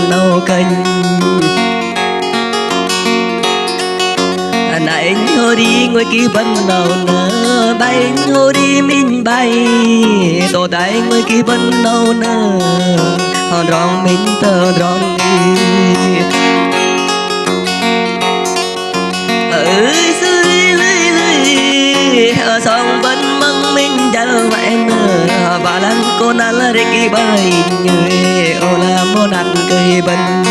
nâu kênh này hô đi ngoài kia vẫn nào nơ bay hô đi mình bay tổ đại ngoài kia vẫn nào nơ hòn rong mình tơ rong đi ơi dưới ở sông vẫn mong mình chờ vậy nơ và lăng cô na là để kia bay người ô là môn ăn cây bần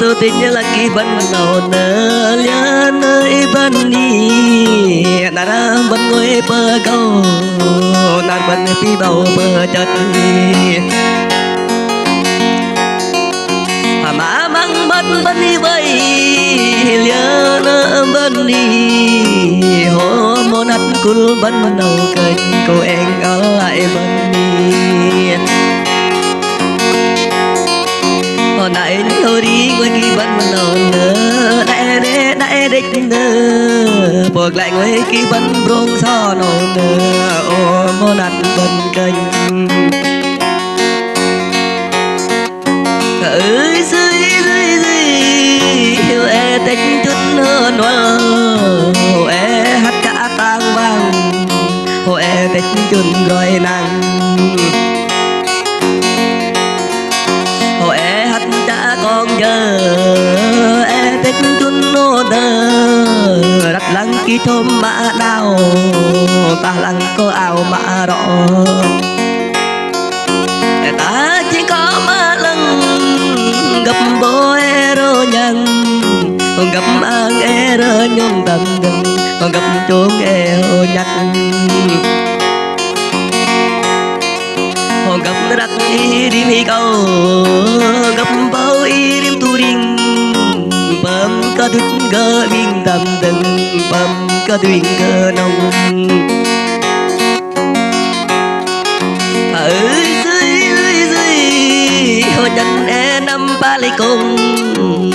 tôi tin là kỳ vẫn nào nơ nhớ nơi bên đi đã vẫn ngồi bờ câu đã vẫn pi bầu bờ chật mà mang bên bên đi vậy nhớ nơi bên đi hồ môn ăn cul bên đầu cây cô em ở lại bên đi hồi nãy thôi đi ngoài kia vẫn lộn nơ đại đích nơ buộc lại ngoài kia vẫn rong so nổ nơ ô mô nặt bên kênh ơi dưới hiểu e tích chút hơn hoa hồ e hát cả tang vang hồ e tích chút rồi nàng con giờ e tết tuân nô đơ đặt lăng kỳ thôm mã đào ta lăng có ảo mã đỏ ta chỉ có mã lăng gặp bố e rô nhăn gặp mang e rơ nhung tầm đừng còn gặp chuông e hô nhắc hòn gặp rắc y đi mi câu gặp bao y đêm tu đình bấm ca thức gơ bình tầm từng bấm ca thuyền gơ nông ở dưới hồ nhân e năm ba lấy cùng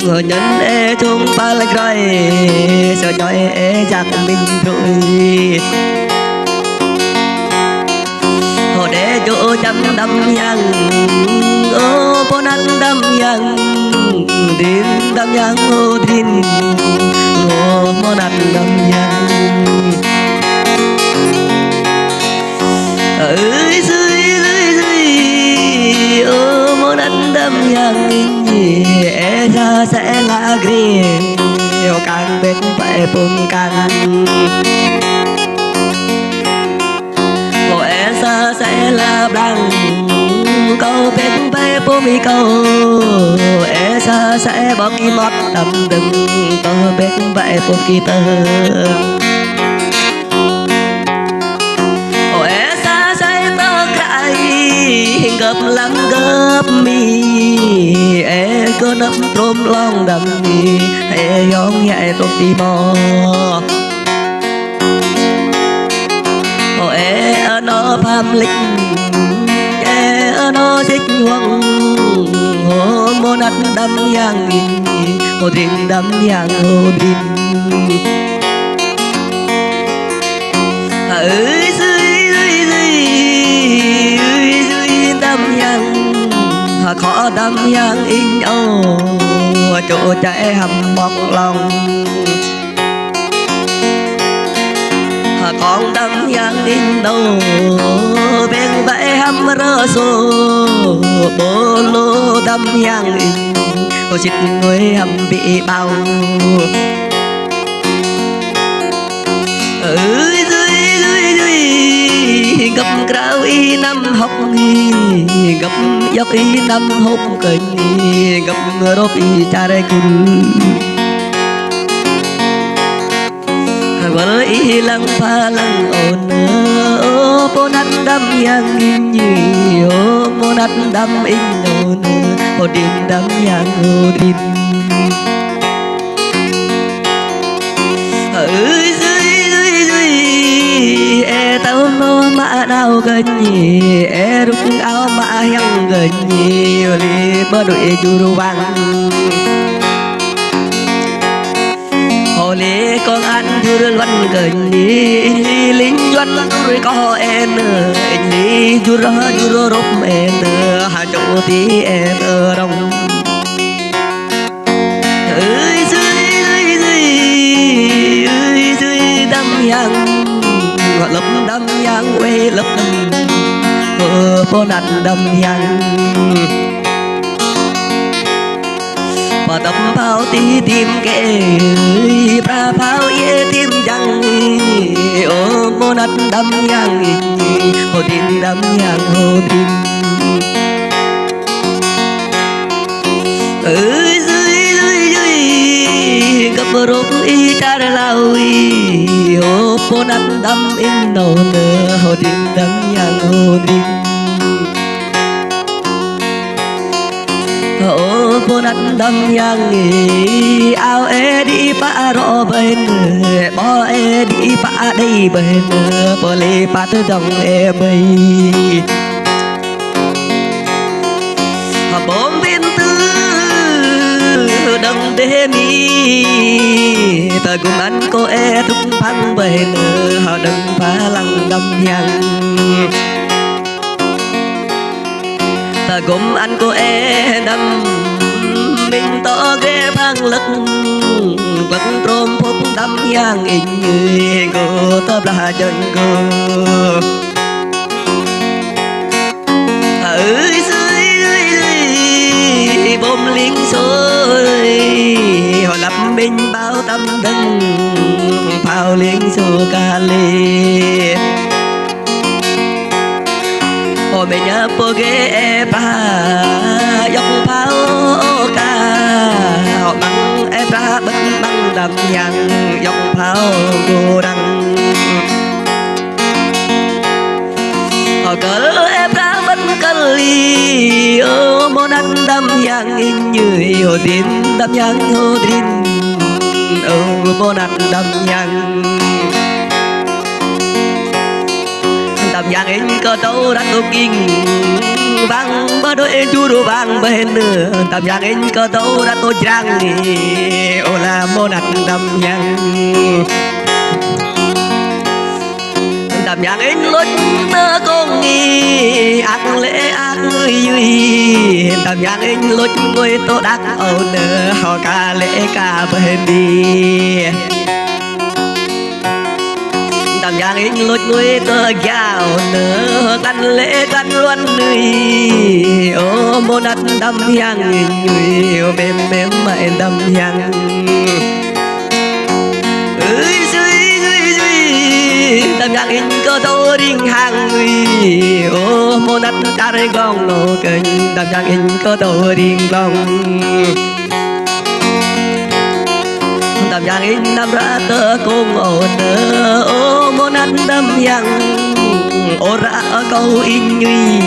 hồ nhân e chung ba lấy rồi sợ nhoi e giặc mình rồi hồ để chỗ chăm đâm nhang ô bố năn đâm nhang đến đâm nhang ô thiên ô bố năn đâm nhang ở dưới ô bố năn đâm nhang e ra sẽ là ghê càng bên phải bùng càng xa sẽ là bằng câu bên bay bố mi câu e xa sẽ bỏ kỳ mót đầm đừng câu bên bay bố kỳ tơ e xa sẽ tơ cãi gặp lắm gấp mi e cơ nấp trôm long đầm mi e yong nhẹ trôm đi mò nó phàm lịch nó xích hoang hồ môn ăn đâm nhang hồ thiên đâm nhang hồ thiên ở dưới đâm nhang khó đâm nhang in âu chỗ chạy hầm bọc lòng con đâm nhang in đâu bên bãi hâm rơ xô bố lô đâm nhang in cô chít người hâm bị bao ở dưới gặp krao y năm học gặp dọc y năm học kênh gặp rộp y cha đây cùng với lăng pha lăng ồn ô bố nát đâm nhang in nhiều bố nát đâm in ồn ô điên đâm nhang ô điên ở dưới e tao nó mã đau gần nhỉ e rút áo mã hăng gần nhỉ li bơ đội du vang lê con ăn thưa văn gần đi lính doanh rồi có em anh đi du ra rộp mẹ nơ hà chỗ tí em ở đông ơi dưới đâm yang họ lập đâm yang quê lập phố nát đâm yang và tấm pháo tí tim kệ pra pháo ye tim chẳng ô mô nát đâm yang hồ tim đâm yang hồ tim ơi dưới gặp rốt y ta đã lao ô mô nát đâm in đầu nơ hồ tim đâm yang hồ tim ô phố nát đâm yang ao e đi pa rõ bên bo e đi pa đây bên bo lê pa tư dòng e bay bom viên tư đâm đê mi ta cùng anh cô e thúc phăng bên họ đâm phá lăng đâm yang ta gồm anh cô e đâm mình to ghé phang lật trôm phúc đâm yang in như cô tớp là chân cô ở dưới bom liên xôi họ lập mình bao tâm thân phao liên xô ca lê ôi mình nhớ po ghé pa dọc pháo ca họ bắn em ra bắn bắn đầm yang dọc pháo cô đăng họ cỡ em ra bắn cali ô môn ăn đầm yang in như hồ tin đầm yang hồ tin ô môn ăn đầm yang đầm yang in có đâu đã tô kinh vang bơ đôi chu đồ vang bên nữa đầm yang in có đâu đã tô trang ô là mô đặt đầm yang đầm yang in lối nơ con nghi ác lễ ác người duy đầm yang in lối ngôi tô đắc âu nơ họ ca lễ ca bên đi đầm yang in lối nuôi tơ gạo nơ căn lễ căn luân nuôi ô mô nát đầm yang nuôi ô mềm mềm mại đầm yang ơi dưới đầm yang in có tô đinh hàng nuôi ô mô nát đa gong nô kênh đầm yang in có tô đinh gong đầm yang in năm ra tơ cung ồn ô môn ăn đầm yang ô ra câu in nguy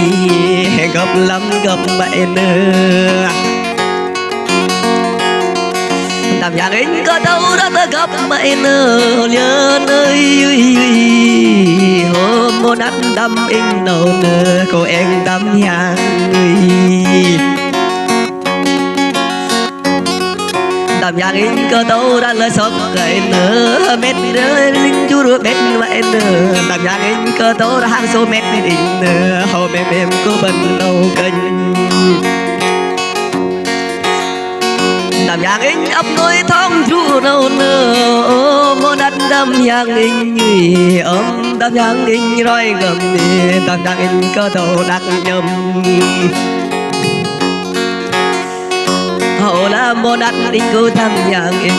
gặp lắm gặp mẹ nơ đầm yang in có đâu ra tơ gặp mẹ nơ nhớ nơi ô môn ăn đầm in nâu nơ cô em đầm yang đầm yang in cơ tâu đã lời sốc gậy nở mét rơi linh chú ruột mét mẹ nở đầm yang in cơ tâu đã hàng số mét đi nở hầu mềm mềm cô bần đầu kênh đầm yang in ấp nuôi thông chú đâu nở mô đất đầm yang in như ôm đầm yang in roi gầm đầm yang in cơ tâu đắc nhầm hậu là môn ăn đinh cô thăm yang in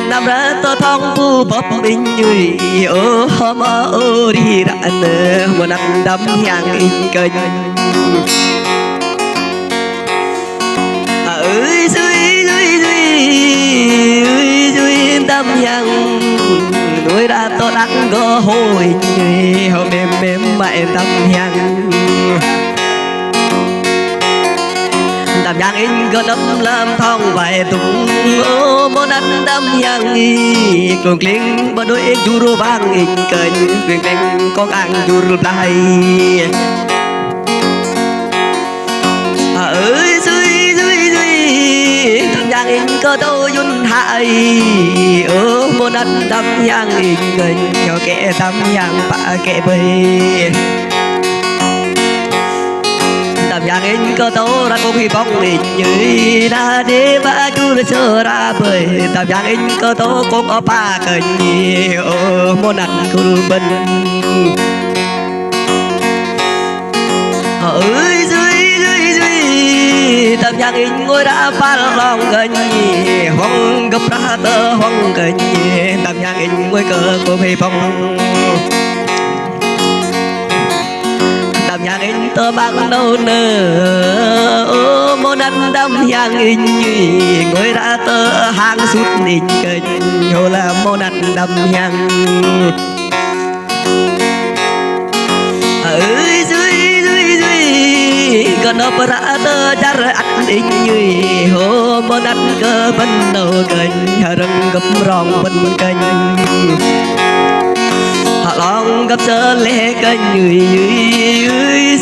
năm ra to thong phu bóp bình như ô hôm ô đi đã nơ môn ăn đâm yang in kênh ơi dưới đâm yang nuôi ra to đắng có hồi như hôm mềm mềm mại đâm yang đầm yang in có đâm làm thong vài tung ô môn ăn đâm yang cường liên bờ đôi chu rô vang in kênh quyền đánh con ăn chu rô lại ơi dưới đầm yang in có đâu yun hại ô môn ăn đâm yang in kênh nhỏ kẻ đâm yang bạ kẻ bầy nhang in cơ tố ra cũng hy vọng lịch như ra đế và chú là sơ ra bởi tạm nhang in cơ tố cũng ở ba cờ nhiều môn ăn cứ bên ơi dưới tạm nhang in ngôi đã ba lòng gần hoang gấp ra tơ hoang gần tạm nhang in ngôi cờ của hy vọng tạm nhang in tơ băng đâu nơ môn ăn đâm nhang in ngôi đã tơ hàng sút nịnh kênh hồ là môn ăn đâm nhang ơi dưới còn nó ra tơ char ăn in hồ môn ăn cơ bên đầu kênh rừng gấp rong bên kênh họ lòng gặp sơ lê kênh dưới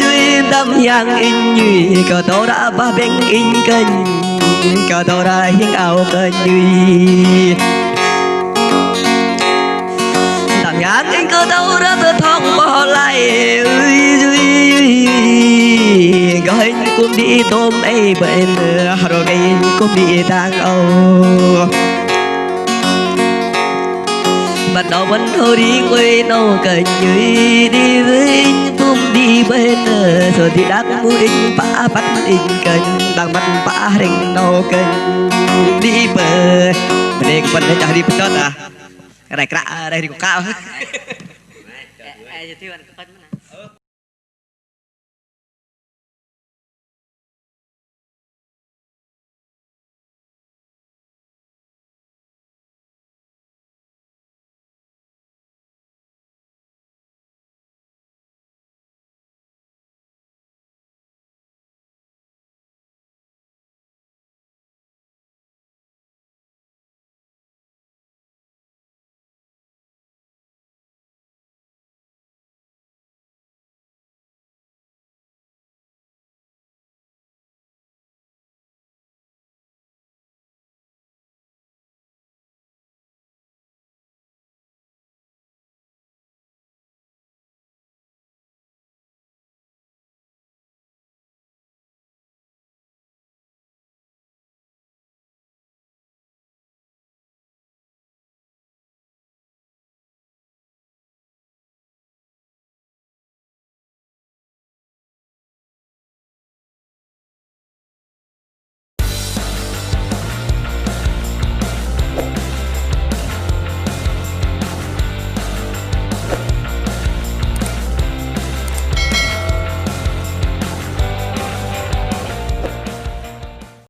tâm nhang in cờ tổ đã ba bên in kênh cờ tổ đã hiên ảo kênh tâm nhang in cờ tổ đã tơ thông bỏ lại gọi cũng đi tôm ấy bên rồi cái cũng đi tang âu bắt đầu vẫn thôi đi quê nâu cảnh như đi với tôm đi bên rồi thì đắc mũi in bả bắt in cảnh đang bắt bả hình nâu cảnh đi bờ đây vẫn để trả đi bớt à cái này cả đây thì cũng cao hết